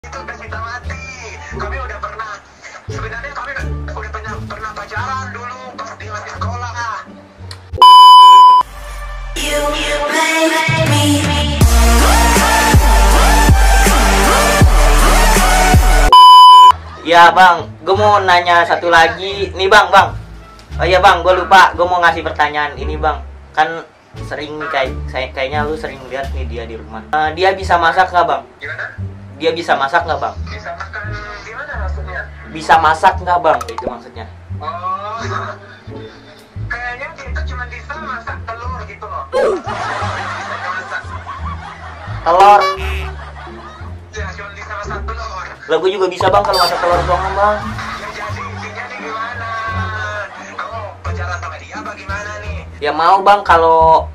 Itu udah cinta mati. Kami udah pernah, sebenarnya kami udah pernah pacaran dulu pas di masih sekolah. Ya bang, gue mau nanya satu lagi nih bang. Oh iya bang, gue lupa, gue mau ngasih pertanyaan ini bang. Kan sering kayaknya lu sering lihat nih dia di rumah. Dia bisa masak nggak bang? Gimana? Dia bisa masak nggak bang? Bisa makan gimana maksudnya? Bisa masak nggak bang? Itu maksudnya. Oh, kayaknya dia itu cuma bisa masak telur gitu loh. Bisa masak. Telur? Ya cuma bisa masak telur. Lah gue juga bisa bang kalau masak telur doang bang. Ya jadi intinya nih gimana? Kamu pacaran sama dia apa gimana nih? Ya mau bang kalau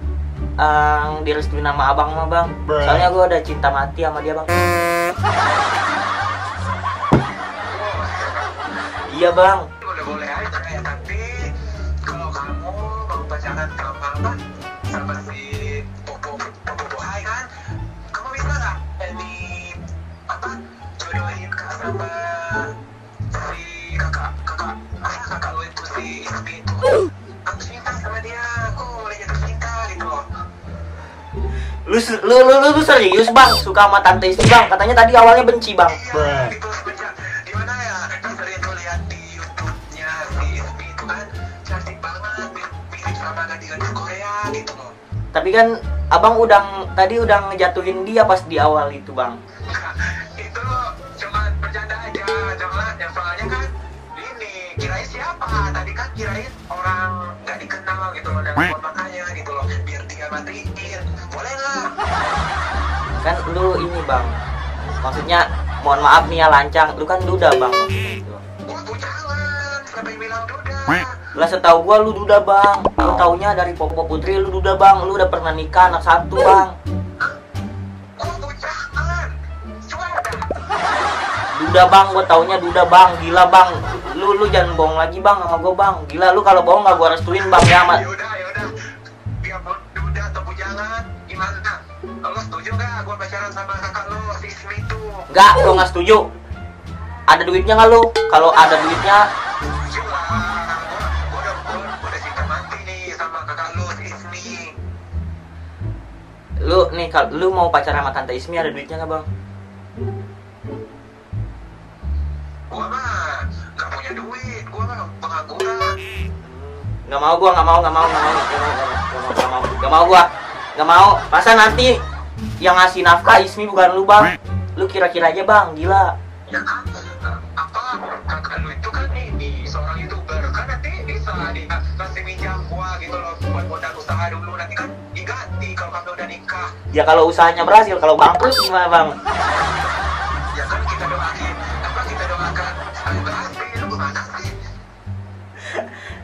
direstuin sama abang mah bang. Soalnya gue udah cinta mati sama dia bang. Iya bang. Boleh-boleh aja ya, tapi kalau kamu mau pacaran sama apa? Sama si Popo Bohai kan? Kamu bisa nggak apa? Jodohin Kak sama si kakak lo itu si Ismi itu. Aku cinta sama dia, aku mulai jatuh cinta gitu loh. Lu serius bang suka sama tante istri bang? Katanya tadi awalnya benci bang. Iya, gitu semenjak gimana ya? Sering tuh lihat di YouTube-nya si Ismi itu kan cantik banget, mirip sama gadis-gadis Korea gitu loh. Tapi kan abang tadi udah ngejatuhin dia pas di awal itu bang. Itu cuma bercanda aja, jangan ya, soalnya kan ini kirain siapa tadi kan kirain orang nggak dikenal gitu loh, dan makanya gitu loh biar dia matiin, boleh nggak? Kan lu ini bang, maksudnya mohon maaf nih ya lancang, lu kan duda bang. Wah jangan, siapa yang bilang duda? Lah setahu gua lu duda bang. Lu taunya dari Popo Putri lu duda bang. Lu udah pernah nikah anak satu bang. Oh jangan, suara. Duda bang, gua taunya duda bang. Gila bang, lu jangan bohong lagi bang sama gua bang. Gila lu kalau bohong nggak gua restuin bang ya amat. Yaudah, biar duda atau bujangan, gimana? Lo setuju nggak gua pacaran sama kakak lo si Ismi itu? Nggak, gua nggak setuju. Ada duitnya nggak lu? Kalau ada duitnya, Setuju lah, gua udah cinta mati nih sama kakak lo si Ismi. lu nih kalau lu mau pacaran sama tante Ismi ada duitnya nggak bang? Gua mah nggak punya duit, gua mah pengangguran. Nggak mau gua, nggak mau nggak mau. Masa nanti yang ngasih nafkah Ismi bukan lu bang? Lu kira-kira aja bang, gila. Ya kan, apa kakak lu itu kan ini seorang YouTuber kan, nanti bisa dikasih minjam gua gitu loh buat modal usaha dulu, nanti kan diganti kalau kami udah nikah. Ya kalau usahanya berhasil, kalau bangkrut gimana bang? Ya kan kita doakan sekali berhasil, gimana sih?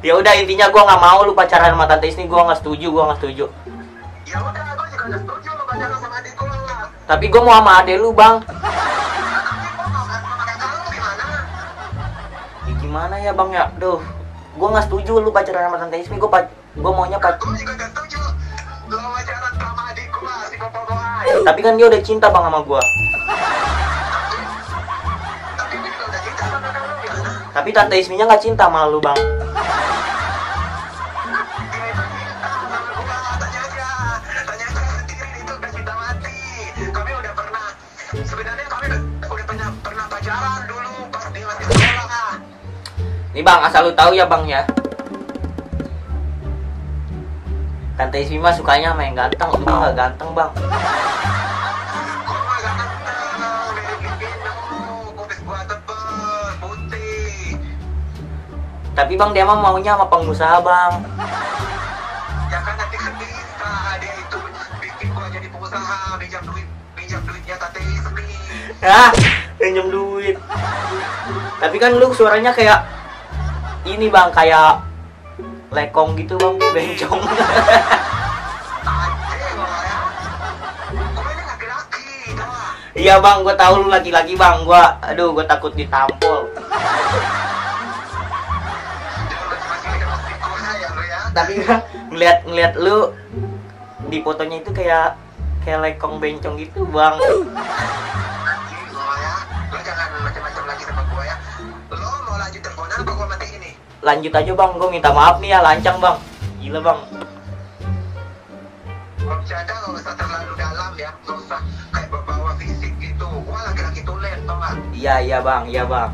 Ya udah intinya gua nggak mau lu pacaran sama tante Ismi, gua nggak setuju. Ya udah, gua juga nggak setuju lo pacaran sama adik gua lah. Tapi gua mau sama ade lu bang. Tapi gua mau sama kakak lu gimana? Ya, gimana ya bang ya? Duh, gua nggak setuju lu pacaran sama tante Ismi. Gua maunya Gua juga nggak setuju lo pacaran sama adik gua si Popo Bohai. Tapi kan dia udah cinta bang sama gua. Tapi dia juga udah cinta sama kakak lu gimana? Tapi tante Isminya nggak cinta sama lu bang. Tanya aja sendiri, itu udah cinta mati. Kami udah pernah, sebenarnya kami udah pernah pacaran dulu pas di masih sekolah. Nih bang, asal lu tahu ya bang ya. Tante Ismi mah sukanya sama yang ganteng, lu mah nggak ganteng bang. Gua mah gak ganteng, dari Filipino, kumis gua tebel, putih. Tapi bang dia mah maunya sama pengusaha bang. Ya kan nanti kan bisa, dia itu bikin gua jadi pengusaha, pinjam duitnya Tante Ismi. Ah, pinjam duit. Tapi kan lu suaranya kayak ini bang, kayak lekong gitu bang, bencong. Anjing lo ya. Gua ini laki-laki, tau gak? Iya bang, gua tahu lu laki-laki bang. Gua takut ditampol. Tapi ngeliat lu di fotonya itu kayak lekong bencong gitu bang. Anjing lo ya. lanjut aja bang, gue minta maaf nih ya, lancang bang, gila bang. Bercanda nggak usah terlalu dalam ya, nggak usah kayak bawa fisik gitu. Gua laki-laki tulen, tau nggak? Iya bang, iya bang.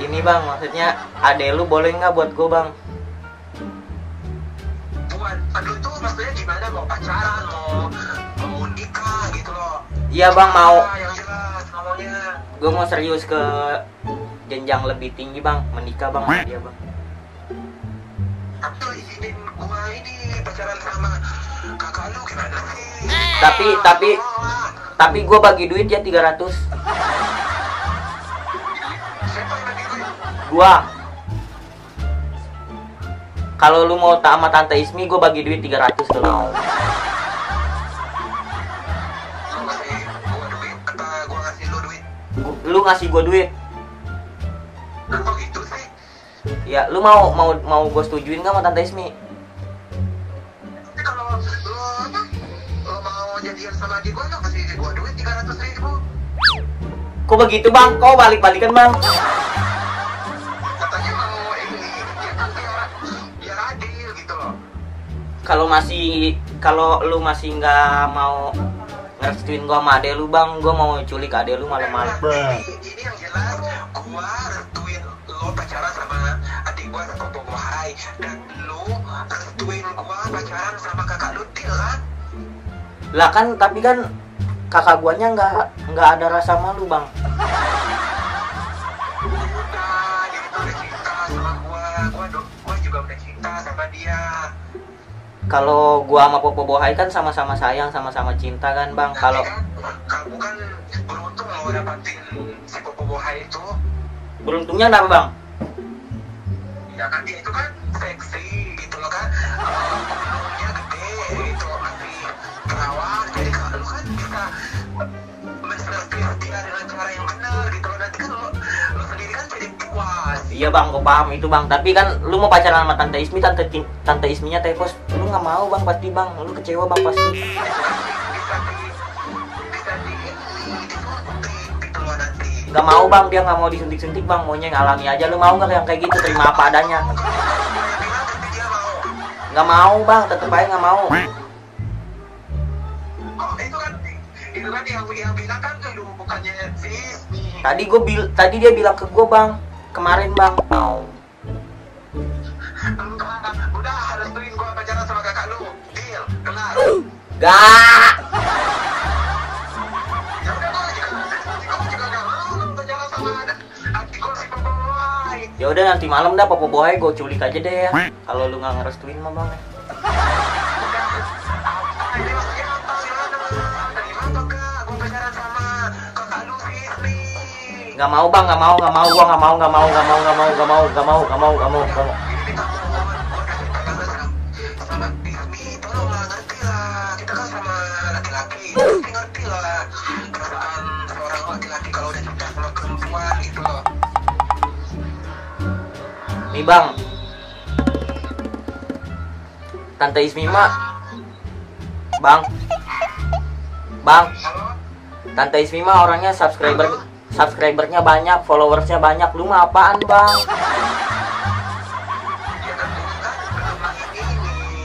Ini bang, maksudnya ade lu boleh nggak buat gue bang? Buat, aduh itu maksudnya gimana? Mau pacaran, mau nikah gitu loh? Iya bang, mau. Yang jelas ngomongnya. Gue mau serius ke jenjang lebih tinggi bang, menikah bang sama dia bang. Tapi lo izinin gua ini pacaran sama kakak lu gimana sih? Tapi gue bagi duit ya 300. Siapa yang bagi duit? Gua. Kalau lu mau tak sama tante Ismi, gue bagi duit 300 tuh. Lo ngasih gua duit apa gua ngasih lu duit? Lu ngasih gue duit. Nah, kok gitu sih? Ya, lu mau gue setujuin nggak sama tante Ismi? Tapi kalau lo mau jadian sama adik gua, lo kasih gua duit 300.000. Kok begitu bang? Kok balik-balikan bang? Katanya mau ini, ya kan biar adil gitu loh. Kalau lu masih nggak mau ngerestuin gua sama ade lu bang, gua mau culik ade lu malam-malam. Ini yang jelas, gua restuin lo pacaran sama adik gua sepupu Hai, dan lo restuin gua pacaran sama kakak lu, deal kan? Lah kan, tapi kan kakak guanya nggak ada rasa malu bang. Udah, dia itu udah cinta sama gua juga udah cinta sama dia. Kalau gua sama Popo Bohai kan sama-sama sayang, sama-sama cinta kan bang. Kalau Kamu kan beruntung lo dapatin si Popo Hai itu. beruntungnya kenapa bang? Ya kan dia itu kan seksi gitu loh kan, gunungnya gede gitu, masih perawan, jadi kalau lu kan bisa menservis dia dengan cara yang benar gitu loh. Nanti kan lo sendiri kan jadi puas. Iya bang, gua paham itu bang. Tapi kan lu mau pacaran sama tante Ismi, tante Isminya tepos, lu nggak mau bang pasti bang. Lu kecewa bang pasti. Itu kan bisa disuntik gitu loh nanti. Nggak mau bang, dia nggak mau disuntik-suntik bang. Maunya yang alami aja. Lu mau nggak yang kayak gitu, terima apa adanya? Kalau yang bilang tapi dia mau. Nggak mau bang, tetep aja nggak mau. Oh itu kan yang bilang kan lu bukannya si Ismi. Tadi dia bilang ke gua bang, kemarin bang. Enggak, udah restuin gua pacaran sama kakak lu, deal, kelar. Gak. Ya udah gua juga gak mau pacaran sama adik gua si Popo Hai. Ya udah nanti malam dah Popo Bohai gua culik aja deh ya. Kalau lu nggak ngerestuin mah bang. Ini maksudnya apa gimana? Terima atau enggak gua pacaran sama kakak lu si Ismi? Nggak mau bang, nggak mau, gua nggak mau. Ini minta mohon, gua kasih pegangan sama Ismi, tolonglah ngerti lah. Kita kan sama laki-laki, pasti ngerti lah perasaan seorang laki-laki kalau udah cinta sama perempuan gitu loh. Nih bang, tante Ismi mah, bang, Halo? tante Ismi mah orangnya subscribernya banyak, followersnya banyak. Lu mah apaan bang? Ya kan gua kan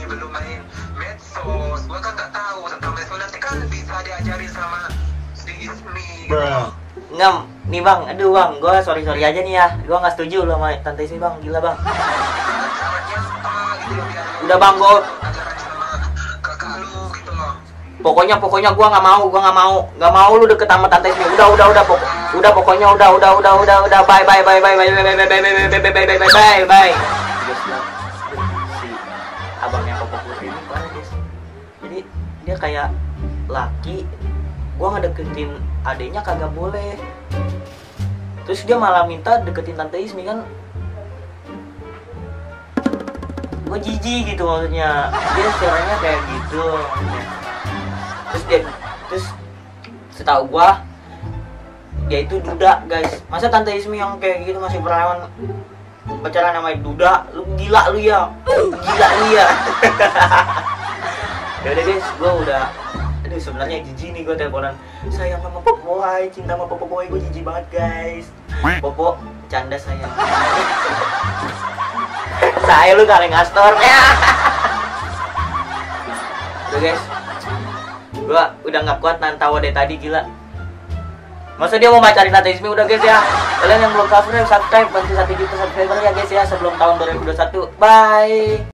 belum main medsos. Gua kan nggak tahu tentang medsos. Nanti kan bisa diajarin sama si Ismi gitu. Nggak, nih bang, aduh bang, gua sorry aja nih ya. Gua nggak setuju lo sama tante Ismi bang, gila bang. Caranya apa gitu loh biar lu Udah bang, gua pacaran sama kakak lu gitu loh. pokoknya gua nggak mau lu deket sama tante Ismi. Pokoknya udah bye. Si abangnya Popo Putri ini parah guys. Jadi dia kayak laki, gua ngedeketin adenya kagak boleh. Terus dia malah minta deketin tante Ismi kan. Gue jijik gitu maksudnya. Dia suaranya kayak gitu maksudnya. Terus setahu gua dia itu duda guys. Masa tante Ismi yang kayak gitu masih perawan pacaran sama duda? Lu gila lu ya. Ya udah guys, gua udah aduh sebenarnya jijik nih gua teleponan. Sayang sama Popo Bohai, cinta sama Popo Bohai, gua jijik banget guys. Popo, canda saya. Saya lu kaleng Astor. Udah guys, gua udah nggak kuat nantawa dari tadi, gila. Masa dia mau pacarin ateisme? Udah guys ya. Kalian yang belum subscribe, bantu 1 juta subscriber ya guys ya sebelum tahun 2021. Bye.